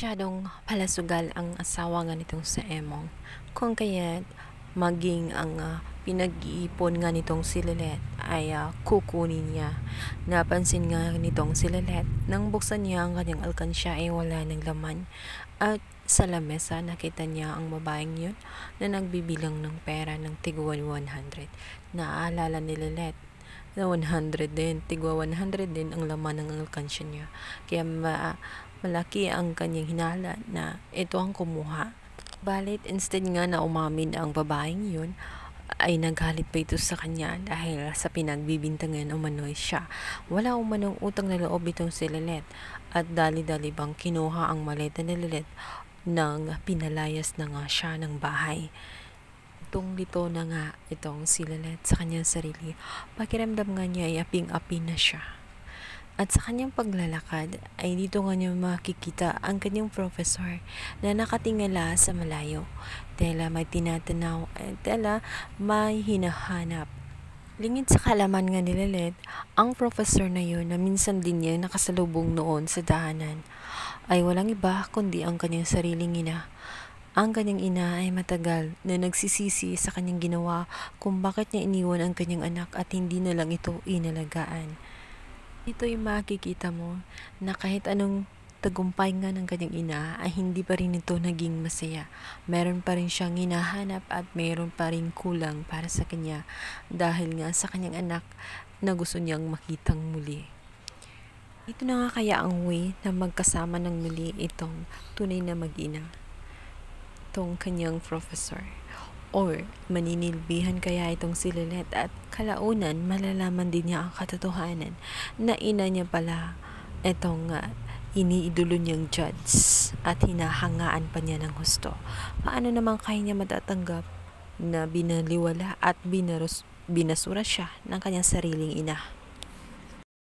Masyadong palasugal ang asawa nga nitong sa Emong. Kung kaya't maging ang pinag-iipon nga nitong si Lilet ay kukunin niya. Napansin nga nitong si Lilet, nang buksan niya ang kanyang alkansya ay wala ng laman. At sa lamesa nakita niya ang babaeng yun na nagbibilang ng pera ng tigwa 100. Naaalala ni Lilet na 100 din, tigwa 100 din ang laman ng alkansya niya. Kaya malaki ang kanyang hinala na ito ang kumuha. Balit instead nga na umamin ang babaeng yun, ay naghalit pa ito sa kanya dahil sa pinagbibintangan umano'y siya. Wala umanong utang na loob itong si Lilet at dali-dali bang kinuha ang maleta ni Lilet nang pinalayas na nga siya ng bahay. Litong-lito na nga itong si Lilet sa kanyang sarili. Pakiramdam nga niya ay aping-api na siya. At sa kanyang paglalakad ay dito nga niya makikita ang kanyang professor na nakatingala sa malayo. Tela may tinatanaw at tela may hinahanap. Lingid sa kalaman nga ni Lilet, ang professor na yun na minsan din niya nakasalubong noon sa daanan ay walang iba kundi ang kanyang sariling ina. Ang kanyang ina ay matagal na nagsisisi sa kanyang ginawa kung bakit niya iniwan ang kanyang anak at hindi na lang ito inalagaan. Ito'y makikita mo na kahit anong tagumpay nga ng kanyang ina ay hindi pa rin ito naging masaya. Meron pa rin siyang hinahanap at meron pa rin kulang para sa kanya dahil nga sa kanyang anak na gusto niyang makitang muli. Ito na nga kaya ang way na magkasama ng muli itong tunay na mag-ina, itong kanyang professor. Or maninilbihan kaya itong si Lilet at kalaunan malalaman din niya ang katotohanan na ina niya pala itong iniidolo niyang judge at hinahangaan pa niya ng husto. Paano naman kaya niya matatanggap na binaliwala at binasura siya ng kanyang sariling ina?